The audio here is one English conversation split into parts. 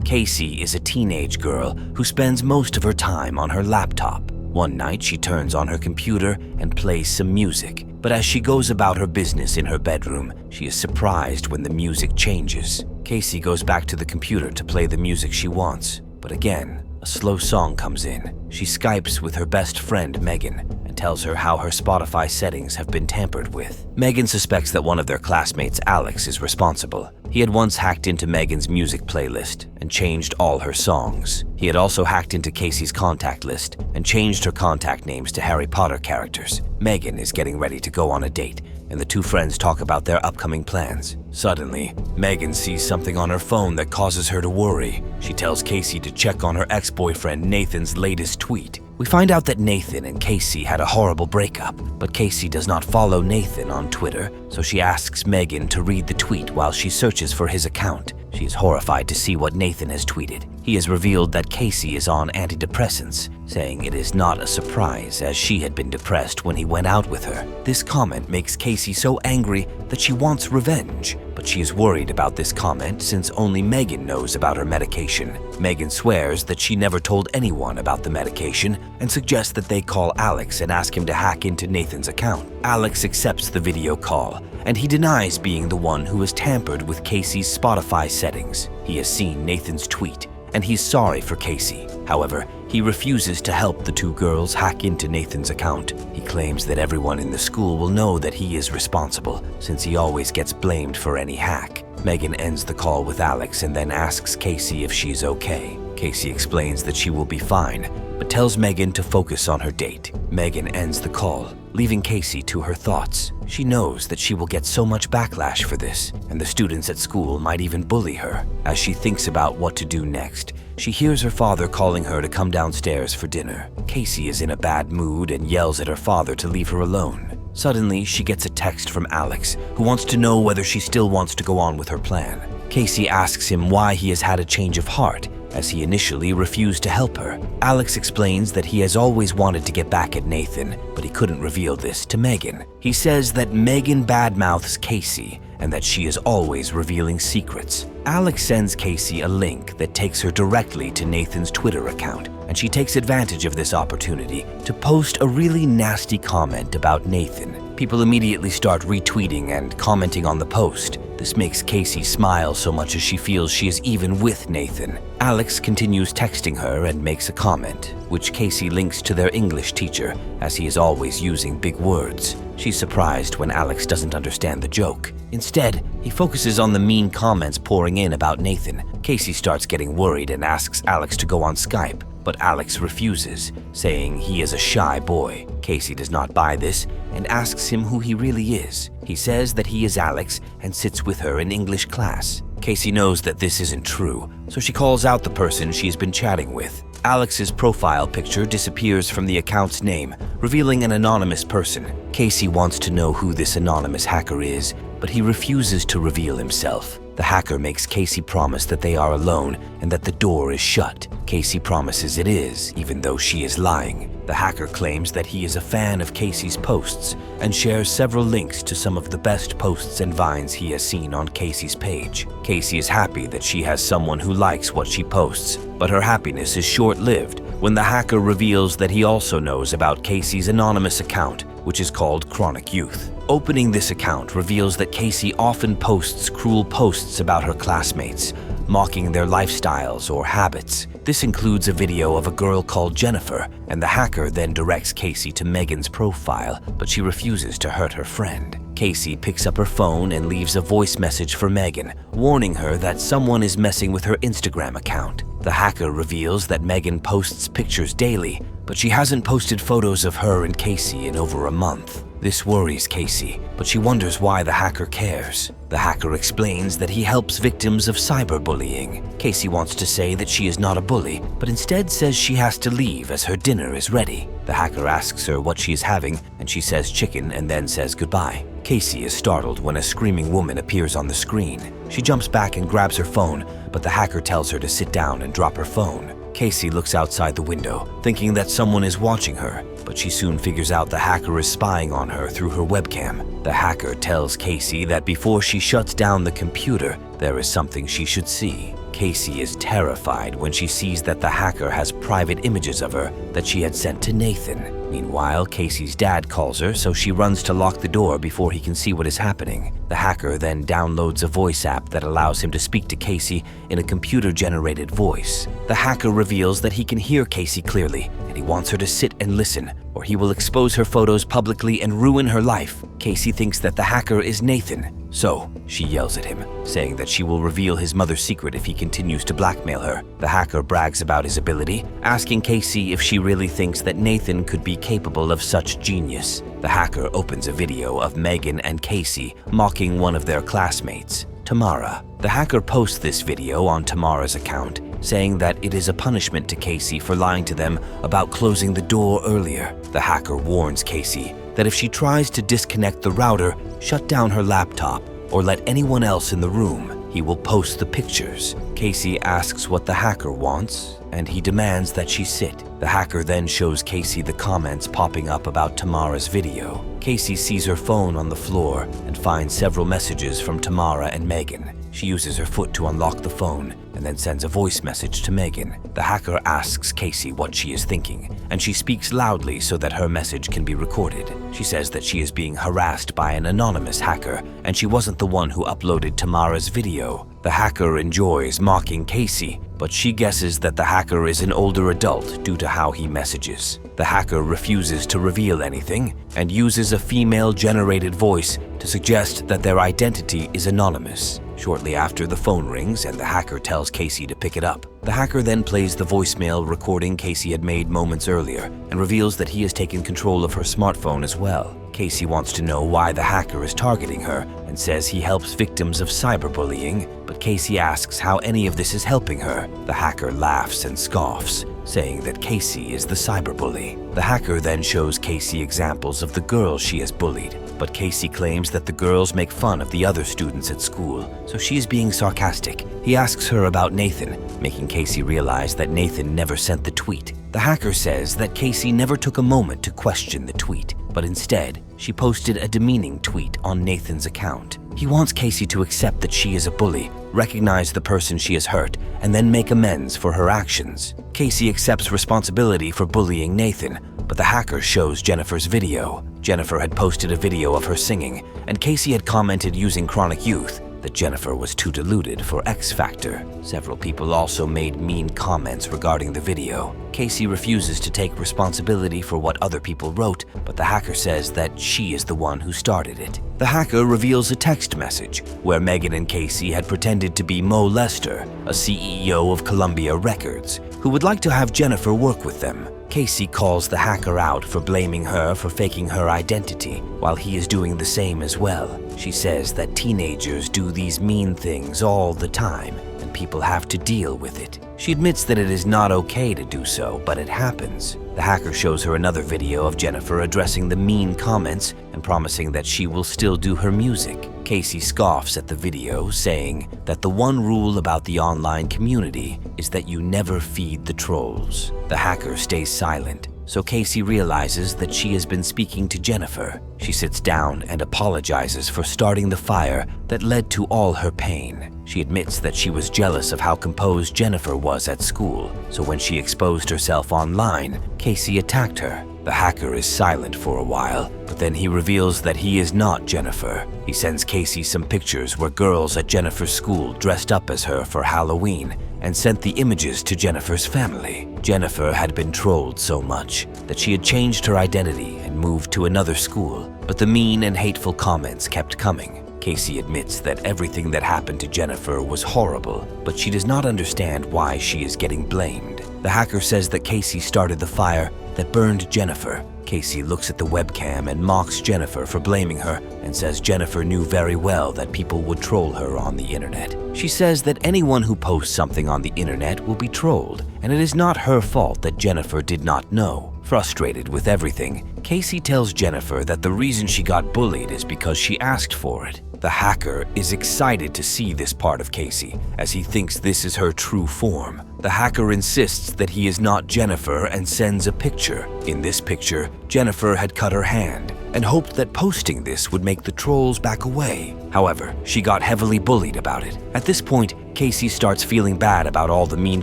Casey is a teenage girl who spends most of her time on her laptop. One night, she turns on her computer and plays some music, but as she goes about her business in her bedroom, she is surprised when the music changes. Casey goes back to the computer to play the music she wants, but again, a slow song comes in. She Skypes with her best friend, Megan, and tells her how her Spotify settings have been tampered with. Megan suspects that one of their classmates, Alex, is responsible. He had once hacked into Megan's music playlist and changed all her songs. He had also hacked into Casey's contact list and changed her contact names to Harry Potter characters. Megan is getting ready to go on a date, and the two friends talk about their upcoming plans. Suddenly, Megan sees something on her phone that causes her to worry. She tells Casey to check on her ex-boyfriend Nathan's latest tweet. We find out that Nathan and Casey had a horrible breakup, but Casey does not follow Nathan on Twitter, so she asks Megan to read the tweet while she searches for his account. She is horrified to see what Nathan has tweeted. He has revealed that Casey is on antidepressants, saying it is not a surprise as she had been depressed when he went out with her. This comment makes Casey so angry that she wants revenge, but she is worried about this comment since only Megan knows about her medication. Megan swears that she never told anyone about the medication and suggests that they call Alex and ask him to hack into Nathan's account. Alex accepts the video call, and he denies being the one who has tampered with Casey's Spotify settings. He has seen Nathan's tweet, and he's sorry for Casey. However, he refuses to help the two girls hack into Nathan's account. He claims that everyone in the school will know that he is responsible, since he always gets blamed for any hack. Megan ends the call with Alex and then asks Casey if she's okay. Casey explains that she will be fine, but tells Megan to focus on her date. Megan ends the call, leaving Casey to her thoughts. She knows that she will get so much backlash for this, and the students at school might even bully her. As she thinks about what to do next, she hears her father calling her to come downstairs for dinner. Casey is in a bad mood and yells at her father to leave her alone. Suddenly, she gets a text from Alex, who wants to know whether she still wants to go on with her plan. Casey asks him why he has had a change of heart, as he initially refused to help her. Alex explains that he has always wanted to get back at Nathan, but he couldn't reveal this to Megan. He says that Megan badmouths Casey and that she is always revealing secrets. Alex sends Casey a link that takes her directly to Nathan's Twitter account, and she takes advantage of this opportunity to post a really nasty comment about Nathan. People immediately start retweeting and commenting on the post. This makes Casey smile so much as she feels she is even with Nathan. Alex continues texting her and makes a comment, which Casey links to their English teacher, as he is always using big words. She's surprised when Alex doesn't understand the joke. Instead, he focuses on the mean comments pouring in about Nathan. Casey starts getting worried and asks Alex to go on Skype, but Alex refuses, saying he is a shy boy. Casey does not buy this and asks him who he really is. He says that he is Alex and sits with her in English class. Casey knows that this isn't true, so she calls out the person she's been chatting with. Alex's profile picture disappears from the account's name, revealing an anonymous person. Casey wants to know who this anonymous hacker is, but he refuses to reveal himself. The hacker makes Casey promise that they are alone and that the door is shut. Casey promises it is, even though she is lying. The hacker claims that he is a fan of Casey's posts and shares several links to some of the best posts and vines he has seen on Casey's page. Casey is happy that she has someone who likes what she posts, but her happiness is short-lived when the hacker reveals that he also knows about Casey's anonymous account, which is called Chronic Youth. Opening this account reveals that Casey often posts cruel posts about her classmates, mocking their lifestyles or habits. This includes a video of a girl called Jennifer, and the hacker then directs Casey to Megan's profile, but she refuses to hurt her friend. Casey picks up her phone and leaves a voice message for Megan, warning her that someone is messing with her Instagram account. The hacker reveals that Megan posts pictures daily, but she hasn't posted photos of her and Casey in over a month. This worries Casey, but she wonders why the hacker cares. The hacker explains that he helps victims of cyberbullying. Casey wants to say that she is not a bully, but instead says she has to leave as her dinner is ready. The hacker asks her what she is having, and she says chicken and then says goodbye. Casey is startled when a screaming woman appears on the screen. She jumps back and grabs her phone, but the hacker tells her to sit down and drop her phone. Casey looks outside the window, thinking that someone is watching her, but she soon figures out the hacker is spying on her through her webcam. The hacker tells Casey that before she shuts down the computer, there is something she should see. Casey is terrified when she sees that the hacker has private images of her that she had sent to Nathan. Meanwhile, Casey's dad calls her, so she runs to lock the door before he can see what is happening. The hacker then downloads a voice app that allows him to speak to Casey in a computer-generated voice. The hacker reveals that he can hear Casey clearly, and he wants her to sit and listen, or he will expose her photos publicly and ruin her life. Casey thinks that the hacker is Nathan, so she yells at him, saying that she will reveal his mother's secret if he continues to blackmail her. The hacker brags about his ability, asking Casey if she really thinks that Nathan could be capable of such genius. The hacker opens a video of Megan and Casey mocking one of their classmates, Tamara. The hacker posts this video on Tamara's account, saying that it is a punishment to Casey for lying to them about closing the door earlier. The hacker warns Casey that if she tries to disconnect the router, shut down her laptop, or let anyone else in the room, he will post the pictures. Casey asks what the hacker wants, and he demands that she sit. The hacker then shows Casey the comments popping up about Tamara's video. Casey sees her phone on the floor and finds several messages from Tamara and Megan. She uses her foot to unlock the phone and then sends a voice message to Megan. The hacker asks Casey what she is thinking, and she speaks loudly so that her message can be recorded. She says that she is being harassed by an anonymous hacker, and she wasn't the one who uploaded Tamara's video. The hacker enjoys mocking Casey, but she guesses that the hacker is an older adult due to how he messages. The hacker refuses to reveal anything and uses a female-generated voice to suggest that their identity is anonymous. Shortly after, the phone rings and the hacker tells Casey to pick it up. The hacker then plays the voicemail recording Casey had made moments earlier and reveals that he has taken control of her smartphone as well. Casey wants to know why the hacker is targeting her and says he helps victims of cyberbullying, but Casey asks how any of this is helping her. The hacker laughs and scoffs, saying that Casey is the cyberbully. The hacker then shows Casey examples of the girls she has bullied, but Casey claims that the girls make fun of the other students at school, so she is being sarcastic. He asks her about Nathan, making Casey realize that Nathan never sent the tweet. The hacker says that Casey never took a moment to question the tweet, but instead, she posted a demeaning tweet on Nathan's account. He wants Casey to accept that she is a bully, recognize the person she has hurt, and then make amends for her actions. Casey accepts responsibility for bullying Nathan, but the hacker shows Jennifer's video. Jennifer had posted a video of her singing, and Casey had commented using Chronic Youth that Jennifer was too deluded for X Factor. Several people also made mean comments regarding the video. Casey refuses to take responsibility for what other people wrote, but the hacker says that she is the one who started it. The hacker reveals a text message where Megan and Casey had pretended to be Mo Lester, a CEO of Columbia Records, who would like to have Jennifer work with them. Casey calls the hacker out for blaming her for faking her identity, while he is doing the same as well. She says that teenagers do these mean things all the time, and people have to deal with it. She admits that it is not okay to do so, but it happens. The hacker shows her another video of Jennifer addressing the mean comments and promising that she will still do her music. Casey scoffs at the video, saying that the one rule about the online community is that you never feed the trolls. The hacker stays silent, so Casey realizes that she has been speaking to Jennifer. She sits down and apologizes for starting the fire that led to all her pain. She admits that she was jealous of how composed Jennifer was at school, so when she exposed herself online, Casey attacked her. The hacker is silent for a while, but then he reveals that he is not Jennifer. He sends Casey some pictures where girls at Jennifer's school dressed up as her for Halloween and sent the images to Jennifer's family. Jennifer had been trolled so much that she had changed her identity and moved to another school, but the mean and hateful comments kept coming. Casey admits that everything that happened to Jennifer was horrible, but she does not understand why she is getting blamed. The hacker says that Casey started the fire that burned Jennifer. Casey looks at the webcam and mocks Jennifer for blaming her and says Jennifer knew very well that people would troll her on the internet. She says that anyone who posts something on the internet will be trolled, and it is not her fault that Jennifer did not know. Frustrated with everything, Casey tells Jennifer that the reason she got bullied is because she asked for it. The hacker is excited to see this part of Casey, as he thinks this is her true form. The hacker insists that he is not Jennifer and sends a picture. In this picture, Jennifer had cut her hand and hoped that posting this would make the trolls back away. However, she got heavily bullied about it. At this point, Casey starts feeling bad about all the mean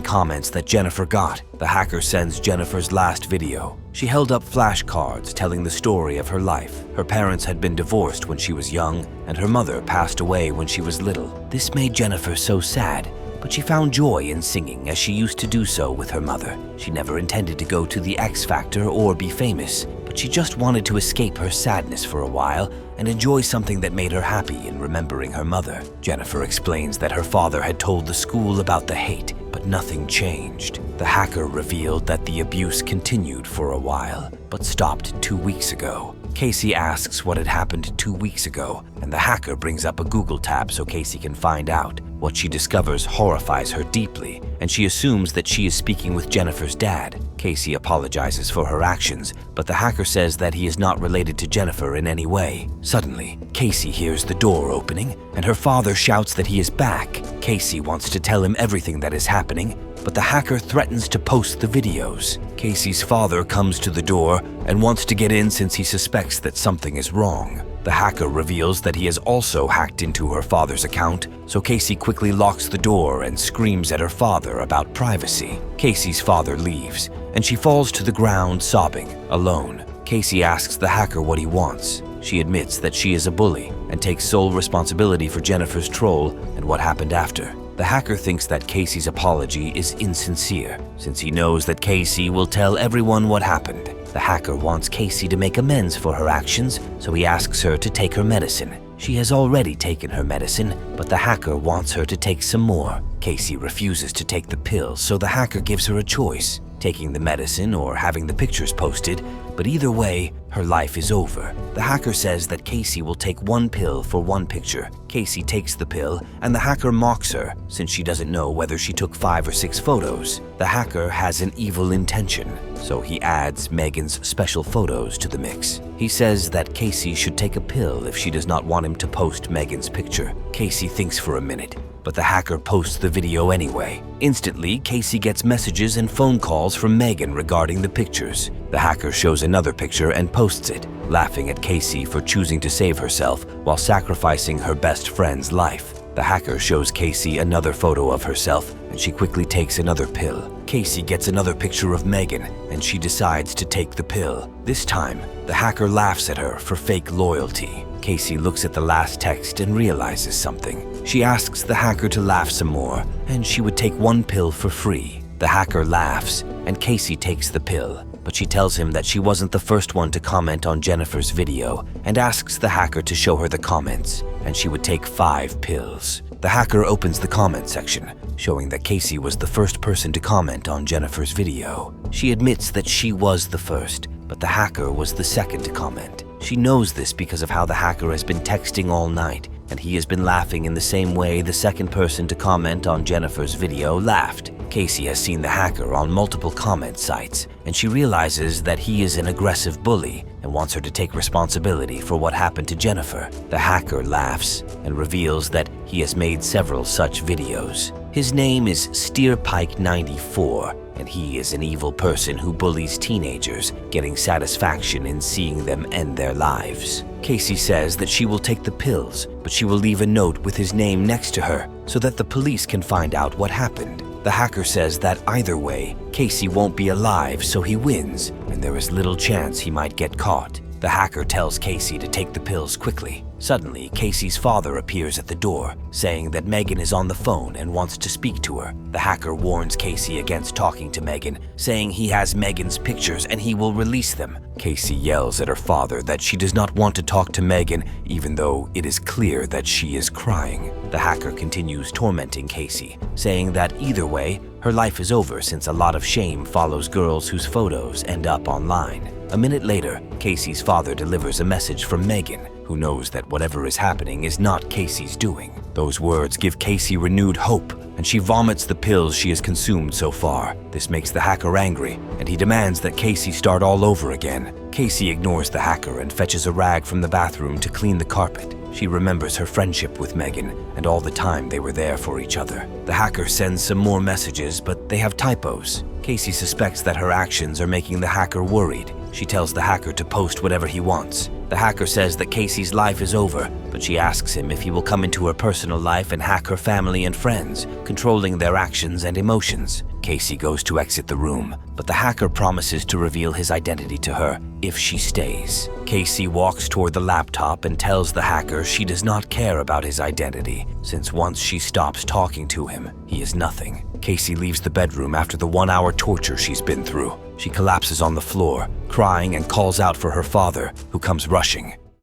comments that Jennifer got. The hacker sends Jennifer's last video. She held up flashcards telling the story of her life. Her parents had been divorced when she was young, and her mother passed away when she was little. This made Jennifer so sad, but she found joy in singing as she used to do so with her mother. She never intended to go to the X Factor or be famous, but she just wanted to escape her sadness for a while and enjoy something that made her happy in remembering her mother. Jennifer explains that her father had told the school about the hate, but nothing changed. The hacker revealed that the abuse continued for a while, but stopped 2 weeks ago. Casey asks what had happened 2 weeks ago, and the hacker brings up a Google tab so Casey can find out. What she discovers horrifies her deeply, and she assumes that she is speaking with Jennifer's dad. Casey apologizes for her actions, but the hacker says that he is not related to Jennifer in any way. Suddenly, Casey hears the door opening, and her father shouts that he is back. Casey wants to tell him everything that is happening, but the hacker threatens to post the videos. Casey's father comes to the door and wants to get in since he suspects that something is wrong. The hacker reveals that he has also hacked into her father's account, so Casey quickly locks the door and screams at her father about privacy. Casey's father leaves, and she falls to the ground sobbing, alone. Casey asks the hacker what he wants. She admits that she is a bully and takes sole responsibility for Jennifer's troll and what happened after. The hacker thinks that Casey's apology is insincere, since he knows that Casey will tell everyone what happened. The hacker wants Casey to make amends for her actions, so he asks her to take her medicine. She has already taken her medicine, but the hacker wants her to take some more. Casey refuses to take the pills, so the hacker gives her a choice, taking the medicine or having the pictures posted, but either way, her life is over. The hacker says that Casey will take one pill for one picture. Casey takes the pill, and the hacker mocks her since she doesn't know whether she took 5 or 6 photos. The hacker has an evil intention, so he adds Megan's special photos to the mix. He says that Casey should take a pill if she does not want him to post Megan's picture. Casey thinks for a minute, but the hacker posts the video anyway. Instantly, Casey gets messages and phone calls from Megan regarding the pictures. The hacker shows another picture and posts it, laughing at Casey for choosing to save herself while sacrificing her best friend's life. The hacker shows Casey another photo of herself, and she quickly takes another pill. Casey gets another picture of Megan, and she decides to take the pill. This time, the hacker laughs at her for fake loyalty. Casey looks at the last text and realizes something. She asks the hacker to laugh some more, and she would take one pill for free. The hacker laughs, and Casey takes the pill, but she tells him that she wasn't the first one to comment on Jennifer's video and asks the hacker to show her the comments, and she would take 5 pills. The hacker opens the comment section, showing that Casey was the first person to comment on Jennifer's video. She admits that she was the first, but the hacker was the second to comment. She knows this because of how the hacker has been texting all night, and he has been laughing in the same way the second person to comment on Jennifer's video laughed. Casey has seen the hacker on multiple comment sites, and she realizes that he is an aggressive bully and wants her to take responsibility for what happened to Jennifer. The hacker laughs and reveals that he has made several such videos. His name is Steerpike94, and he is an evil person who bullies teenagers, getting satisfaction in seeing them end their lives. Casey says that she will take the pills, but she will leave a note with his name next to her so that the police can find out what happened. The hacker says that either way, Casey won't be alive, so he wins, and there is little chance he might get caught. The hacker tells Casey to take the pills quickly. Suddenly, Casey's father appears at the door, saying that Megan is on the phone and wants to speak to her. The hacker warns Casey against talking to Megan, saying he has Megan's pictures and he will release them. Casey yells at her father that she does not want to talk to Megan, even though it is clear that she is crying. The hacker continues tormenting Casey, saying that either way, her life is over since a lot of shame follows girls whose photos end up online. A minute later, Casey's father delivers a message from Megan, who knows that whatever is happening is not Casey's doing. Those words give Casey renewed hope, and she vomits the pills she has consumed so far. This makes the hacker angry, and he demands that Casey start all over again. Casey ignores the hacker and fetches a rag from the bathroom to clean the carpet. She remembers her friendship with Megan and all the time they were there for each other. The hacker sends some more messages, but they have typos. Casey suspects that her actions are making the hacker worried. She tells the hacker to post whatever he wants. The hacker says that Casey's life is over, but she asks him if he will come into her personal life and hack her family and friends, controlling their actions and emotions. Casey goes to exit the room, but the hacker promises to reveal his identity to her if she stays. Casey walks toward the laptop and tells the hacker she does not care about his identity, since once she stops talking to him, he is nothing. Casey leaves the bedroom after the 1-hour torture she's been through. She collapses on the floor, crying, and calls out for her father, who comes rushing.